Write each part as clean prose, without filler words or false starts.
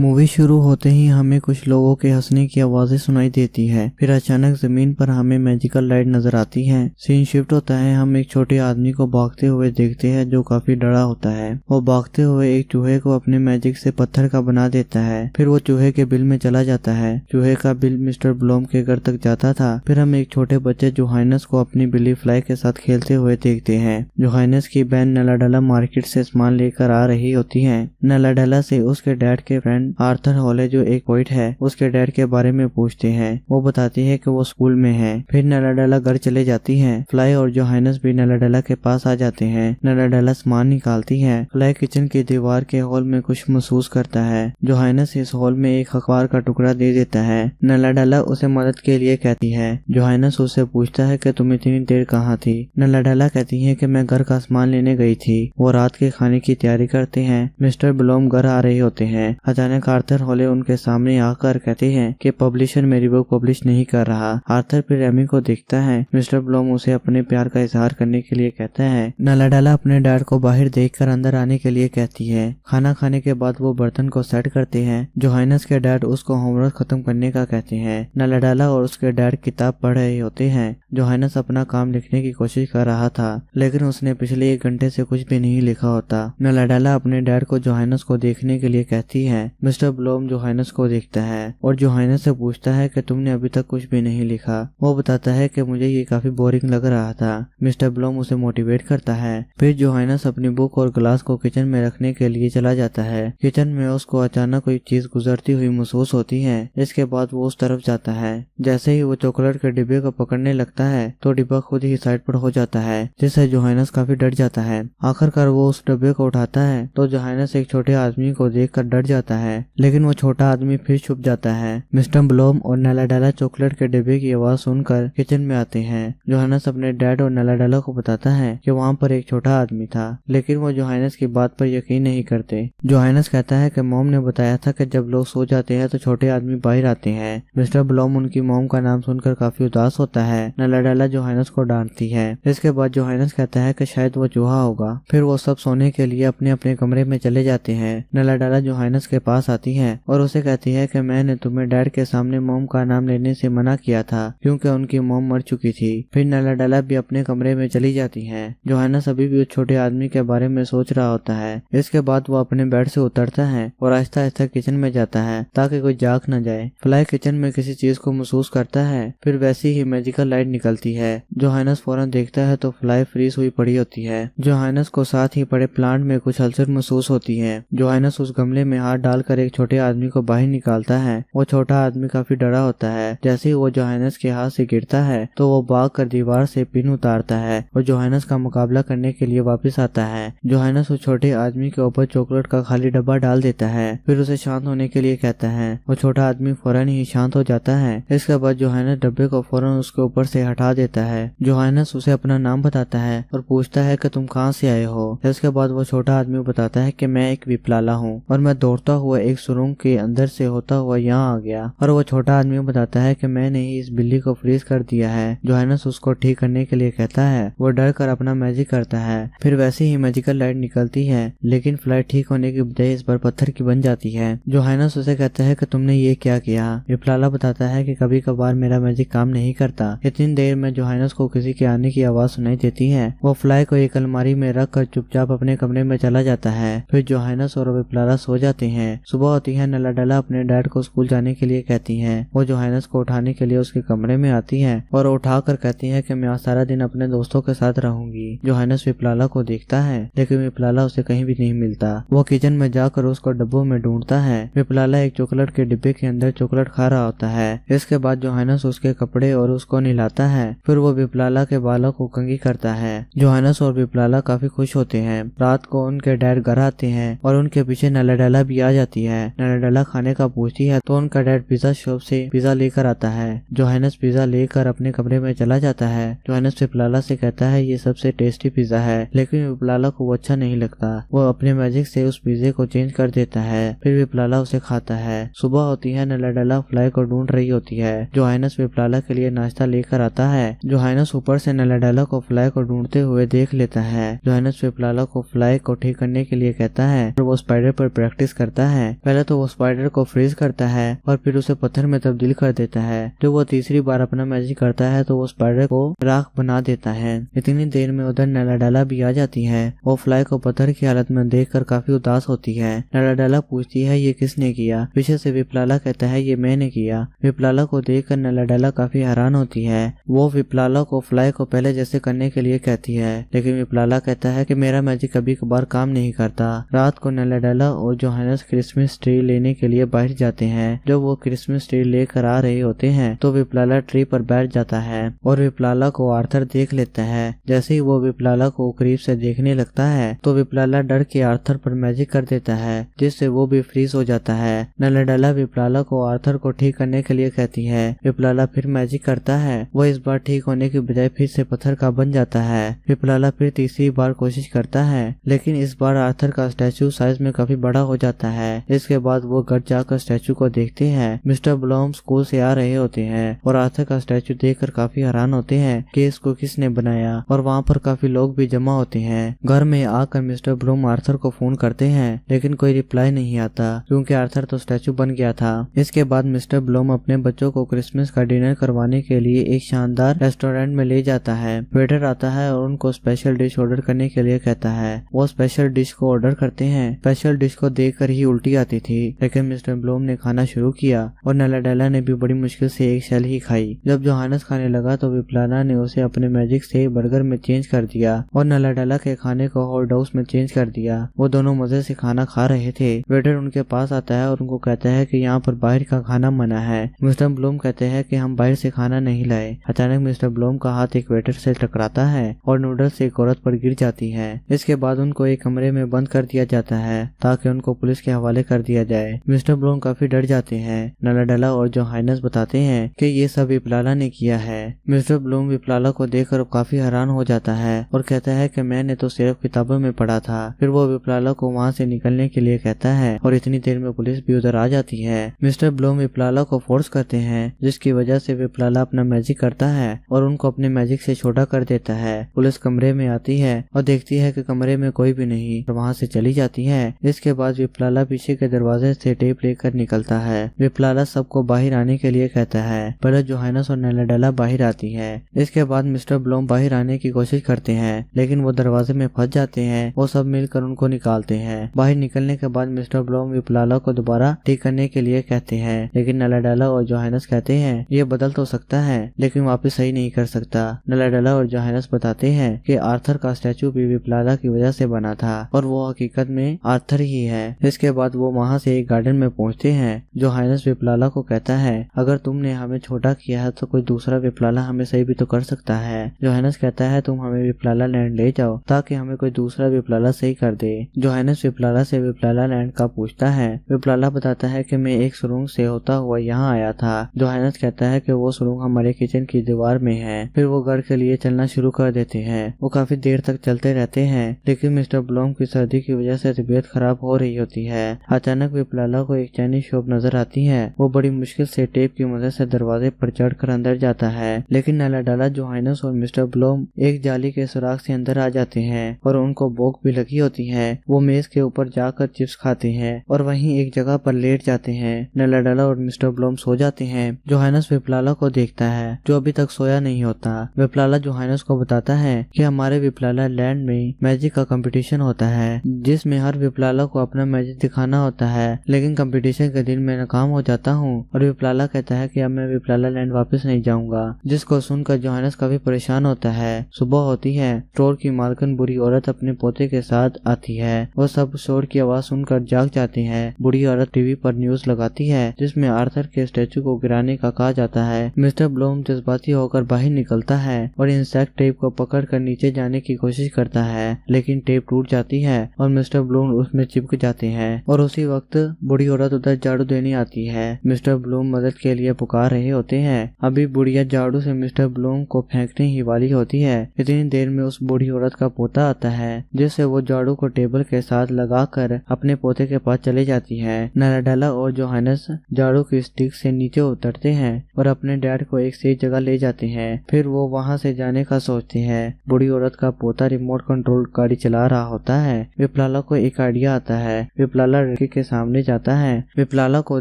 Movie शुरू होते ही हमें कुछ लोगों के हंसने की आवाजें सुनाई देती है। फिर अचानक जमीन पर हमें मैजिकल लाइट नजर आती है। सीन शिफ्ट होता है। हम एक छोटे आदमी को भागते हुए देखते हैं जो काफी डरा होता है। वो भागते हुए एक चूहे को अपने मैजिक से पत्थर का बना देता है। फिर वो चूहे के बिल में चला जाता है। चूहे का बिल मिस्टर ब्लूम के घर तक जाता था। फिर हम एक छोटे बच्चे जोहाइनस को अपनी बिली फ्लाई के साथ खेलते हुए देखते हैं। जोहाइनस की बहन नलाडेला मार्केट से सामान लेकर आ रही होती है। नलाडेला से उसके डैड के फ्रेंड आर्थर हॉले जो एक पोइट है उसके डैड के बारे में पूछते हैं। वो बताती है कि वो स्कूल में है। फिर नलाडेला घर चले जाती है। फ्लाई और जोहाइनस भी नलाडेला के पास आ जाते हैं। नलाडेला सामान निकालती है। फ्लाई किचन की दीवार के हॉल में कुछ महसूस करता है। जोहाइनस इस हॉल में एक अखबार का टुकड़ा दे देता है। नलाडेला उसे मदद के लिए कहती है। जोहाइनस उससे पूछता है कि तुम इतनी देर कहाँ थी। नलाडेला कहती है कि मैं घर का सामान लेने गई थी। वो रात के खाने की तैयारी करते हैं। मिस्टर ब्लूम घर आ रहे होते हैं। अचानक आर्थर हॉले उनके सामने आकर कहते हैं कि पब्लिशर मेरी बुक पब्लिश नहीं कर रहा। आर्थर फिर एमी को देखता है। मिस्टर ब्लूम उसे अपने प्यार का इजहार करने के लिए कहता है। नलाडेला अपने डैड को बाहर देखकर अंदर आने के लिए कहती है। खाना खाने के बाद वो बर्तन को सेट करते हैं। जोहाइनस के डैड उसको होमवर्क खत्म करने का कहते हैं। नलाडेला और उसके डैड किताब पढ़ रहे होते हैं। जोहाइनस अपना काम लिखने की कोशिश कर रहा था लेकिन उसने पिछले 1 घंटे से कुछ भी नहीं लिखा होता। नलाडेला अपने डैड को जोहाइनस को देखने के लिए कहती है। मिस्टर ब्लूम जोहाइनस को देखता है और जोहाइनस से पूछता है कि तुमने अभी तक कुछ भी नहीं लिखा। वो बताता है कि मुझे ये काफी बोरिंग लग रहा था। मिस्टर ब्लूम उसे मोटिवेट करता है। फिर जोहाइनस अपनी बुक और ग्लास को किचन में रखने के लिए चला जाता है। किचन में उसको अचानक कोई चीज गुजरती हुई महसूस होती है। इसके बाद वो उस तरफ जाता है। जैसे ही वो चॉकलेट के डिब्बे को पकड़ने लगता है तो डिब्बा खुद ही साइड पर हो जाता है जिससे जोहाइनस काफी डर जाता है। आखिरकार वो उस डिब्बे को उठाता है तो जोहाइनस एक छोटे आदमी को देखकर डर जाता है लेकिन वो छोटा आदमी फिर छुप जाता है। मिस्टर ब्लूम और नलाडेला चॉकलेट के डिब्बे की आवाज सुनकर किचन में आते हैं। जोहाइनस अपने डैड और नलाडेला को बताता है कि वहाँ पर एक छोटा आदमी था लेकिन वो जोहाइनस की बात पर यकीन नहीं करते। जोहाइनस कहता है कि मॉम ने बताया था कि जब लोग सो जाते हैं तो छोटे आदमी बाहर आते हैं। मिस्टर ब्लूम उनकी मॉम का नाम सुनकर काफी उदास होता है। नलाडेला जोहाइनस को डांटती है। इसके बाद जोहाइनस कहता है कि शायद वो चूहा होगा। फिर वो सब सोने के लिए अपने अपने कमरे में चले जाते हैं। नलाडेला जोहाइनस के पास आती है और उसे कहती है कि मैंने तुम्हें डैड के सामने मॉम का नाम लेने से मना किया था क्योंकि उनकी मॉम मर चुकी थी। फिर नलाडेला भी अपने कमरे में चली जाती है। जोहाइनस अभी भी उस छोटे आदमी के बारे में सोच रहा होता है। इसके बाद वो अपने बेड से उतरता है और आहिस्ता आहिस्ता किचन में जाता है ताकि कोई जाग न जाए। फ्लाई किचन में किसी चीज को महसूस करता है। फिर वैसी ही मैजिकल लाइट निकलती है। जोहाइनस फौरन देखता है तो फ्लाई फ्रीज हुई पड़ी होती है। जोहाइनस को साथ ही पड़े प्लांट में कुछ हलचल महसूस होती है। जोहाइनस उस गमले में हाथ डालकर एक छोटे आदमी को बाहर निकालता है। वो छोटा आदमी काफी डरा होता है। जैसे ही वो जोहाइनस के हाथ से गिरता है तो वो भागकर दीवार से पिन उतारता है और जोहाइनस का मुकाबला करने के लिए वापस आता है। जोहाइनस उस छोटे आदमी के ऊपर चॉकलेट का खाली डब्बा डाल देता है। फिर उसे शांत होने के लिए कहता है। वो छोटा आदमी फौरन ही शांत हो जाता है। इसके बाद जोहाइनस डब्बे को फौरन उसके ऊपर से हटा देता है। जोहाइनस उसे अपना नाम बताता है और पूछता है कि तुम कहाँ से आए हो। इसके बाद वो छोटा आदमी बताता है कि मैं एक विप्लाला हूँ और मैं दौड़ता हुआ एक सुरंग के अंदर से होता हुआ यहाँ आ गया। और वो छोटा आदमी बताता है कि मैंने ही इस बिल्ली को फ्रीज कर दिया है। जोहाइनस उसको ठीक करने के लिए कहता है। वो डर कर अपना मैजिक करता है। फिर वैसे ही मैजिकल लाइट निकलती है लेकिन फ्लाइट ठीक होने की बजाय इस बार पत्थर की बन जाती है। जोहाइनस उसे कहता है कि तुमने ये क्या किया। विप्लाला बताता है कि कभी कभार मेरा मैजिक काम नहीं करता। इतनी देर में जोहाइनस को किसी के आने की आवाज सुनाई देती है। वो फ्लाई को एक अलमारी में रख कर चुपचाप अपने कमरे में चला जाता है। फिर जोहाइनस और विप्लाला सो जाते हैं। सुबह होती है। नलाडेला अपने डैड को स्कूल जाने के लिए कहती है। वो जोहाइनस को उठाने के लिए उसके कमरे में आती है और उठाकर कहती है कि मैं आज सारा दिन अपने दोस्तों के साथ रहूंगी। जोहाइनस विप्लाला को देखता है लेकिन विप्लाला उसे कहीं भी नहीं मिलता। वो किचन में जाकर उसको डब्बों में ढूंढता है। विप्लाला एक चॉकलेट के डिब्बे के अंदर चॉकलेट खा रहा होता है। इसके बाद जोहाइनस उसके कपड़े और उसको नहलाता है। फिर वो विप्लाला के बालों को कंघी करता है। जोहाइनस और विप्लाला काफी खुश होते हैं। रात को उनके डैड घर आते हैं और उनके पीछे नलाडेला भी आ जाती है। नलाडेला खाने का पूछती है तो उनका डैड पिज्जा शॉप से पिज्जा लेकर आता है। जोहाइनस पिज्जा लेकर अपने कमरे में चला जाता है। जोहाइनस विप्लाला से कहता है ये सबसे टेस्टी पिज्जा है लेकिन विप्लाला को वो अच्छा नहीं लगता। वो अपने मैजिक से उस पिज्जे को चेंज कर देता है। फिर विप्लाला उसे खाता है। सुबह होती है। नलाडेला फ्लाई को ढूंढ रही होती है। जोहाइनस विप्लाला के लिए नाश्ता लेकर आता है। जोहाइनस ऊपर से नलाडेला को फ्लाई को ढूंढते हुए देख लेता है। जोहाइनस विप्लाला को फ्लाई को ठीक करने के लिए कहता है और वो स्पाइडर पर प्रैक्टिस करता है। पहले तो वो स्पाइडर को फ्रीज करता है और फिर उसे पत्थर में तब्दील कर देता है। जब वो तीसरी बार अपना मैजिक करता है तो वो स्पाइडर को राख बना देता है। इतनी देर में उधर नैलाडेला भी आ जाती है। वो फ्लाई को पत्थर की हालत में देखकर काफी उदास होती है। नैलाडेला पूछती है ये किसने किया। पीछे से विप्लाला कहता है ये मैंने किया। विप्लाला को देखकर नैलाडेला काफी हैरान होती है। वो विप्लाला को फ्लाई को पहले जैसे करने के लिए कहती है, लेकिन विप्लाला कहता है कि मेरा मैजिक कभी कभार काम नहीं करता। रात को नैलाडेला और जोहानस क्रिसमस ट्री लेने के लिए बाहर जाते हैं। जब वो क्रिसमस ट्री लेकर आ रहे होते हैं तो विप्लाला ट्री पर बैठ जाता है और विप्लाला को आर्थर देख लेता है। जैसे ही वो विप्लाला को करीब से देखने लगता है तो विप्लाला डर के आर्थर पर मैजिक कर देता है, जिससे वो भी फ्रीज हो जाता है। नैलाडेला विप्लाला को आर्थर को ठीक करने के लिए कहती है। विप्लाला फिर मैजिक करता है। वो इस बार ठीक होने की बजाय फिर से पत्थर का बन जाता है। विप्लाला फिर तीसरी बार कोशिश करता है, लेकिन इस बार आर्थर का स्टैचू साइज में काफी बड़ा हो जाता है। इसके बाद वो घर जाकर स्टैचू को देखते हैं। मिस्टर ब्लूम स्कूल से आ रहे होते हैं और आर्थर का स्टैचू देखकर काफी हैरान होते हैं कि इसको किसने बनाया, और वहाँ पर काफी लोग भी जमा होते हैं। घर में आकर मिस्टर ब्लूम आर्थर को फोन करते हैं, लेकिन कोई रिप्लाई नहीं आता क्योंकि आर्थर तो स्टैचू बन गया था। इसके बाद मिस्टर ब्लूम अपने बच्चों को क्रिसमस का डिनर करवाने के लिए एक शानदार रेस्टोरेंट में ले जाता है। वेटर आता है और उनको स्पेशल डिश ऑर्डर करने के लिए कहता है। वो स्पेशल डिश को ऑर्डर करते हैं। स्पेशल डिश को देखकर ही उल्टी आती थी, लेकिन मिस्टर ब्लूम ने खाना शुरू किया और नैलाडेला ने भी बड़ी मुश्किल से एक शेल ही खाई। जब जोहानस खाने लगा तो विप्लाला ने उसे अपने मैजिक से बर्गर में चेंज कर दिया और नैलाडेला के खाने को हॉट डॉग्स में चेंज कर दिया। वो दोनों मजे से खाना खा रहे थे। वेटर उनके पास आता है और उनको कहता है कि यहाँ पर बाहर का खाना मना है। मिस्टर ब्लूम कहते हैं कि हम बाहर से खाना नहीं लाए। अचानक मिस्टर ब्लूम का हाथ एक वेटर से टकराता है और नूडल्स एक औरत पर गिर जाती है। इसके बाद उनको एक कमरे में बंद कर दिया जाता है ताकि उनको पुलिस के हवाले कर दिया जाए। मिस्टर ब्लूम काफी डर जाते हैं। नैलाडेला और जोहानस बताते हैं कि ये सब विप्लाला ने किया है। मिस्टर ब्लूम विप्लाला को देखकर काफी हैरान हो जाता है और कहता है कि मैंने तो सिर्फ किताबों में पढ़ा था। फिर वो विप्लाला को वहाँ से निकलने के लिए कहता है और इतनी देर में पुलिस भी उधर आ जाती है। मिस्टर ब्लूम विप्लाला को फोर्स करते हैं, जिसकी वजह से विप्लाला अपना मैजिक करता है और उनको अपने मैजिक से छोटा कर देता है। पुलिस कमरे में आती है और देखती है कि कमरे में कोई भी नहीं, तो वहाँ से चली जाती है। इसके बाद विप्लाला पीछे के दरवाजे से टेप लेकर निकलता है। विप्लाला सबको बाहर आने के लिए कहता है। पहले जोहानस और नैलाडेला बाहर आती है। इसके बाद मिस्टर ब्लूम बाहर आने की कोशिश करते हैं, लेकिन वो दरवाजे में फंस जाते हैं। वो सब मिलकर उनको निकालते हैं। बाहर निकलने के बाद मिस्टर ब्लूम विप्लाला को दोबारा ठीक करने के लिए कहते हैं, लेकिन नैलाडेला और जोहानस कहते हैं ये बदल तो सकता है लेकिन वापस सही नहीं कर सकता। नैलाडेला और जोहानस बताते हैं कि आर्थर का स्टैचू भी विप्लाला की वजह से बना था और वो हकीकत में आर्थर ही है। इसके बाद वो वहाँ से एक गार्डन में पहुँचते हैं। जोहानस विप्लाला को कहता है अगर तुमने हमें छोटा किया है तो कोई दूसरा विप्लाला हमें सही भी तो कर सकता है। जोहानस कहता है तुम हमें विप्लाला लैंड ले जाओ ताकि हमें कोई दूसरा विप्लाला सही कर दे। जोहानस विप्लाला से विप्लाला लैंड का पूछता है। विप्लाला बताता है कि मैं एक सुरंग से होता हुआ यहाँ आया था। जोहानस कहता है कि वो सुरंग हमारे किचन की दीवार में है। फिर वो घर के लिए चलना शुरू कर देते हैं। वो काफी देर तक चलते रहते हैं, लेकिन मिस्टर ब्लूम की सर्दी की वजह से तबीयत खराब हो रही होती है। अचानक विप्लाला को एक चाइनीज शॉप नजर आती है। वो बड़ी मुश्किल से टेप की मदद से दरवाजे पर चढ़कर अंदर जाता है, लेकिन नैलाडेला, जोहानस और मिस्टर ब्लूम एक जाली के सुराख से अंदर आ जाते हैं और उनको भूख भी लगी होती है। वो मेज के ऊपर जाकर चिप्स खाते हैं और वहीं एक जगह पर लेट जाते हैं। नैलाडेला और मिस्टर ब्लूम सो जाते हैं। जोहानस विप्लाला को देखता है जो अभी तक सोया नहीं होता। विप्लाला जोहानस को बताता है कि हमारे विप्लाला लैंड में मैजिक का कंपटीशन होता है, जिसमें हर विप्लाला को अपना मैजिक दिखाना होता है, लेकिन कंपटीशन के दिन मैं नाकाम हो जाता हूँ। और विप्लाला कहता है कि अब मैं विप्लाला लैंड वापस नहीं जाऊंगा, जिसको सुनकर जोहानस काफी परेशान होता है। सुबह होती है। स्टोर की मालकिन बुरी औरत अपने पोते के साथ आती है। वो सब शोर की आवाज सुनकर जाग जाते हैं। बुरी औरत टीवी पर न्यूज लगाती है जिसमें आर्थर के स्टैचू को गिराने का कहा जाता है। मिस्टर ब्लूम जज्बाती होकर बाहर निकलता है और इंसेक्ट टेप को पकड़कर नीचे जाने की कोशिश करता है, लेकिन टेप टूट जाती है और मिस्टर ब्लूम उसमें चिपक जाते हैं। और उसी वक्त बुढ़ी औरत उधर झाड़ू देने आती है। मिस्टर ब्लूम मदद के लिए पुकार रहे होते हैं। अभी बुढ़िया झाड़ू से मिस्टर ब्लूम को फेंकने ही वाली होती है। इतनी देर में उस बूढ़ी औरत का पोता आता है, जिससे वो झाड़ू को टेबल के साथ लगाकर अपने पोते के पास चले जाती है। नैलाडेला और जोहानस झाड़ू की स्टिक से नीचे उतरते हैं और अपने डैड को एक सही जगह ले जाते हैं। फिर वो वहाँ से जाने का सोचते हैं। बूढ़ी औरत का पोता रिमोट कंट्रोल गाड़ी चला रहा होता है। विप्लाला को एक आइडिया आता है। विप्लाला लड़की के सामने जाता है। विप्लाला को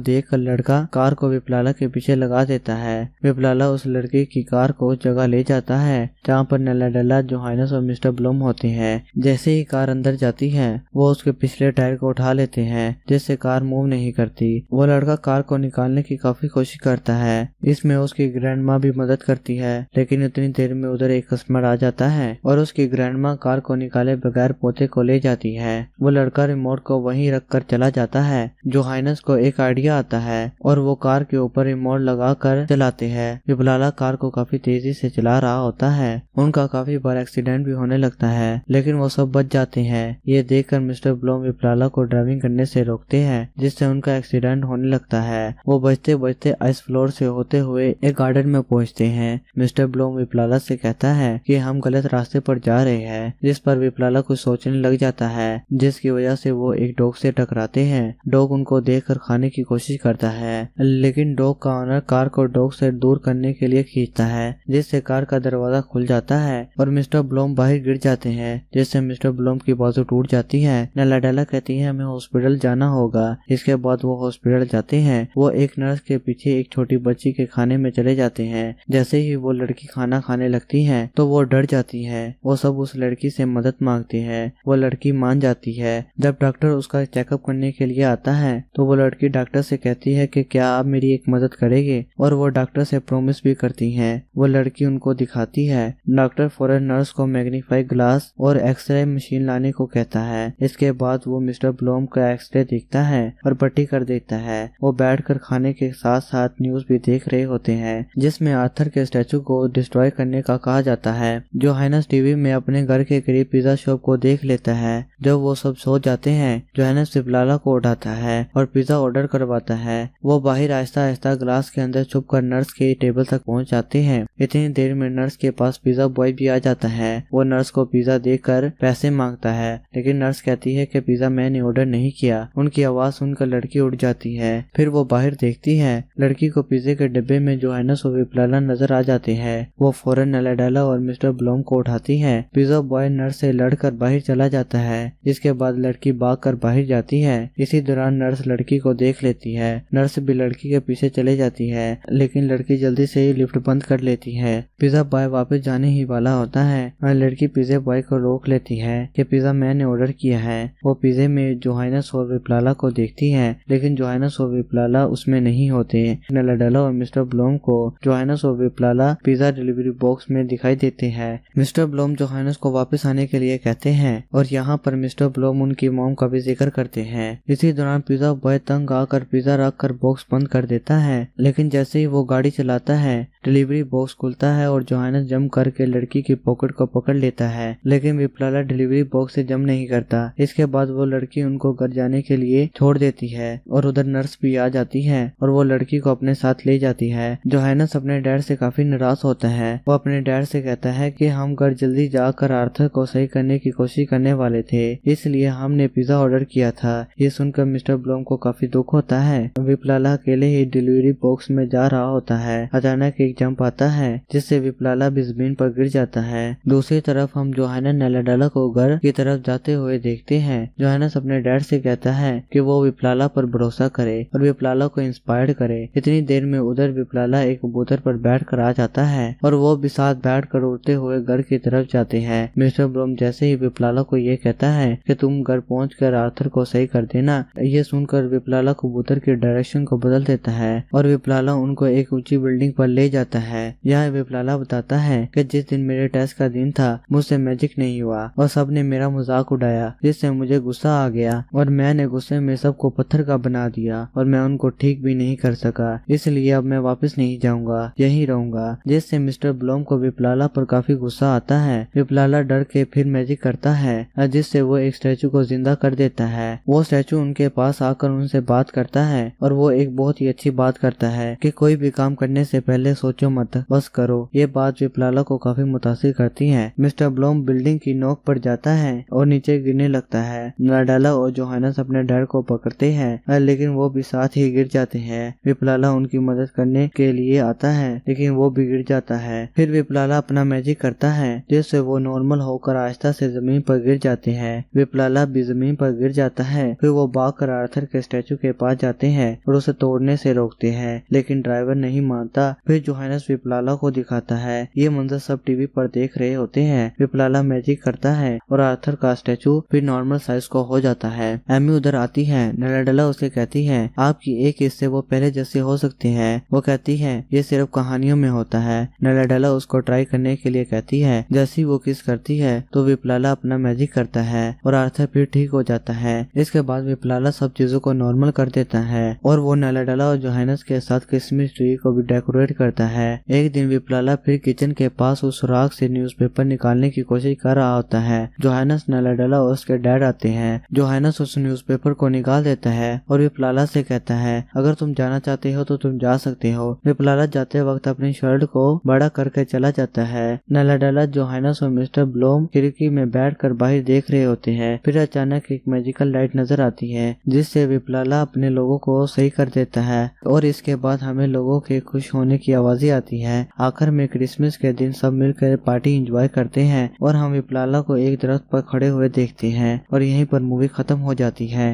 देखकर लड़का कार को विप्लाला के पीछे लगा देता है। विप्लाला उस लड़की की कार को उस जगह ले जाता है जहाँ पर नेल्लाडेला, जोहानस और मिस्टर ब्लूम होते हैं। जैसे ही कार अंदर जाती है वो उसके पिछले टायर को उठा लेते हैं जिससे कार मूव नहीं करती। वो लड़का कार को निकालने की काफी कोशिश करता है। इसमें उसकी ग्रैंडमा भी मदद करती है, लेकिन इतनी देर में उधर एक कस्टमर आ जाता है और उसकी ग्रैंडमा कार को निकाले बगैर पोते को ले जाती है। वो लड़का रिमोट को वहीं रख कर चला जाता है। जोहानस को एक आइडिया आता है और वो कार के ऊपर रिमोट लगा कर चलाते हैं। विप्लाला कार को काफी तेजी से चला रहा होता है। उनका काफी बार एक्सीडेंट भी होने लगता है, लेकिन वो सब बच जाते हैं। ये देखकर मिस्टर ब्लूम विप्लाला को ड्राइविंग करने से रोकते हैं, जिससे उनका एक्सीडेंट होने लगता है। वो बचते बचते आइस फ्लोर से होते हुए एक गार्डन में पहुंचते हैं। मिस्टर ब्लूम विप्लाला से कहता है कि हम गलत रास्ते पर जा रहे हैं, जिस पर विप्लाला कुछ सोचने लग जाता है, जिसकी वजह से वो एक डॉग से टकराते हैं। डॉग उनको देखकर खाने की कोशिश करता है, लेकिन डॉग का ऑनर कार को डॉग से दूर करने के लिए खींचता है, जिससे कार का दरवाजा खुल जाता है और मिस्टर ब्लूम बाहर गिर जाते हैं, जिससे मिस्टर ब्लूम की बाजू टूट जाती है। नेल्लाडेला कहती है हमें हॉस्पिटल जाना होगा। इसके बाद वो हॉस्पिटल जाते हैं। वो एक नर्स के पीछे एक छोटी बच्ची के खाने में चले जाते हैं। जैसे ही वो लड़की खाना खाने लगती है तो वो डर जाती है। वो सब उस लड़की से मदद मांगते हैं। वो लड़की मान जाती है। जब डॉक्टर उसका चेकअप करने के लिए आता है तो वो लड़की डॉक्टर से कहती है कि क्या आप मेरी एक मदद करेंगे, और वो डॉक्टर से प्रॉमिस भी करती है। वो लड़की उनको दिखाती है। डॉक्टर फौरन नर्स को मैग्नीफाई ग्लास और एक्सरे मशीन लाने को कहता है। इसके बाद वो मिस्टर ब्लूम का एक्सरे देखता है और पट्टी कर देता है। वो बैठकर खाने के साथ साथ न्यूज भी देख रहे होते हैं, जिसमें आर्थर के स्टैचू को डिस्ट्रॉय करने का कहा जाता है। जोहानस टीवी में अपने घर के करीब पिज्जा शॉप को देख लेता है। जब वो सब सो जाते हैं, जोहानस विप्लाला को उठाता है और पिज्जा ऑर्डर करवाता है। वो बाहर आहिस्ता आहिस्ता ग्लास के अंदर छुपकर नर्स के टेबल तक पहुंच जाते हैं। इतनी देर में नर्स के पास पिज्जा बॉय भी आ जाता है। वो नर्स को पिज्जा देकर पैसे मांगता है, लेकिन नर्स कहती है कि पिज्जा मैंने ऑर्डर नहीं किया। उनकी आवाज सुनकर लड़की उठ जाती है। फिर वो बाहर देखती है। लड़की को पिज्जे के डिब्बे में जोहानस और विप्लाला नजर आ जाते हैं। वो फौरन नेल्लाडेला और मिस्टर ब्लूम को उठाती है। पिज्जा बॉय नर्स से लड़कर बाहर चला जाता है। इसके बाद लड़की भागकर बाहर जाती है। इसी दौरान नर्स लड़की को देख लेती है। नर्स भी लड़की के पीछे चले जाती है, लेकिन लड़की जल्दी से ही लिफ्ट बंद कर लेती है। पिज्जा बॉय वापस जाने ही वाला होता है और लड़की पिज्जा बॉय को रोक लेती है कि पिज्जा मैंने ऑर्डर किया है। वो पिज्जे में जोहानस और विप्लाला को देखती है, लेकिन जोहानस और विप्लाला उसमें नहीं होते। नेल्लाडेला और मिस्टर ब्लूम को जोहानस और विप्लाला पिज्जा डिलीवरी बॉक्स में दिखाई देते हैं। मिस्टर ब्लूम जोहानस को वापस आने के लिए कहते हैं और यहाँ पर मिस्टर ब्लूम उनकी मॉम का भी जिक्र करते हैं। इसी दौरान पिज्जा बॉय तंग आकर पिज्जा रख कर बॉक्स बंद कर देता है, लेकिन जैसे ही वो गाड़ी चलाता है डिलीवरी बॉक्स खुलता है और जोहानस जंप करके लड़की की पॉकेट को पकड़ लेता है, लेकिन विप्लाला डिलीवरी बॉक्स से जंप नहीं करता। इसके बाद वो लड़की उनको घर जाने के लिए छोड़ देती है और उधर नर्स भी आ जाती है और वो लड़की को अपने साथ ले जाती है। जोहानस अपने डैड से काफी निराश होता है। वो अपने डैड से कहता है कि हम घर जल्दी जाकर आर्थर को सही करने की कोशिश करने वाले थे, इसलिए हमने पिज्जा ऑर्डर किया था। ये सुनकर मिस्टर ब्लूम को काफी दुख होता है। विप्लाला अकेले ही डिलीवरी बॉक्स में जा रहा होता है। अचानक एक जंप आता है जिससे विप्लाला भी जमीन पर गिर जाता है। दूसरी तरफ हम जोहानस नेल्लाडेला को घर की तरफ जाते हुए देखते हैं। जोहानस अपने डैड से कहता है कि वो विप्लाला पर भरोसा करे और विप्लाला को इंस्पायर करे। इतनी देर में उधर विप्लाला एक कबूतर पर बैठकर आ जाता है और वो भी साथ बैठकर उड़ते हुए घर की तरफ जाते हैं। मिस्टर ब्लूम जैसे ही विप्लाला को ये कहता है कि तुम घर पहुंचकर आर्थर को सही कर देना, ये सुनकर विप्लाला कबूतर की डायरेक्शन को बदल देता है और विप्लाला उनको एक ऊंची बिल्डिंग पर ले जाता है। यह विप्लाला बताता है कि जिस दिन मेरे टेस्ट का दिन था मुझसे मैजिक नहीं हुआ और सबने मेरा मजाक उड़ाया, जिससे मुझे गुस्सा आ गया और मैंने गुस्से में सबको पत्थर का बना दिया और मैं उनको ठीक भी नहीं कर सका। इसलिए अब मैं वापस नहीं जाऊंगा, यहीं रहूंगा। जिससे मिस्टर ब्लूम को विप्लाला पर काफी गुस्सा आता है। विप्लाला डर के फिर मैजिक करता है जिससे वो एक स्टैचू को जिंदा कर देता है। वो स्टैचू उनके पास आकर उनसे बात करता है और वो एक बहुत ही अच्छी बात करता है कि कोई भी काम करने से पहले सोचो मत, बस करो। ये बात विप्लाला को काफी मुतासिर करती है। मिस्टर ब्लूम बिल्डिंग की नोक पर जाता है और नीचे गिरने लगता है। नेल्लाडेला और जोहानस अपने डैड को पकड़ते हैं, लेकिन वो भी साथ ही गिर जाते हैं। विप्लाला उनकी मदद करने के लिए आता है, लेकिन वो भी गिर जाता है। फिर विप्लाला अपना मैजिक करता है जिससे वो नॉर्मल होकर आहिस्ता से जमीन पर गिर जाते हैं। विप्लाला भी जमीन पर गिर जाता है फिर वो भागकर आर्थर के स्टैचू के पास जाते हैं और उसे तोड़ने से रोकते हैं, लेकिन ड्राइवर नहीं मानता। फिर जोहानस विप्लाला को दिखाता है। ये मंजर सब टीवी पर देख रहे होते हैं। विप्लाला मैजिक करता है और आर्थर का स्टैचू फिर नॉर्मल साइज को हो जाता है। एमी उधर आती है। नैलाडेला उसे कहती है आपकी एक हिस्से वो पहले जैसे हो सकते हैं। वो कहती है ये सिर्फ कहानियों में होता है। नैलाडेला उसको ट्राई करने के लिए कहती है। जैसी वो किस करती है तो विप्लाला अपना मैजिक करता है और आर्थर फिर ठीक हो जाता है। इसके बाद विप्लाला सब चीजों को नॉर्मल कर देता है और वो नैलाडेला और जोहानस के साथ क्रिसमस ट्री को भी डेकोरेट करता है। एक दिन विप्लाला फिर किचन के पास उस सुराख से न्यूज़पेपर निकालने की कोशिश कर रहा होता है। जोहानस, नैलाडेला और उसके डैड आते हैं। जोहानस उस न्यूज़पेपर को निकाल देता है और विप्लाला से कहता है अगर तुम जाना चाहते हो तो तुम जा सकते हो। विप्लाला जाते वक्त अपनी शर्ट को बड़ा करके चला जाता है। नैलाडेला, जोहानस और मिस्टर ब्लूम खिड़की में बैठकर बाहर देख रहे होते हैं। फिर अचानक एक मैजिकल लाइट नजर आती है जिससे विप्लाला अपने लोगों को सही कर देता है और इसके बाद हमें लोगों के खुश होने की आवाजें आती है। आखिर में क्रिसमस के दिन सब मिलकर पार्टी एंजॉय करते हैं और हम विप्लाला को एक दरख्त पर खड़े हुए देखते हैं और यहीं पर मूवी खत्म हो जाती है।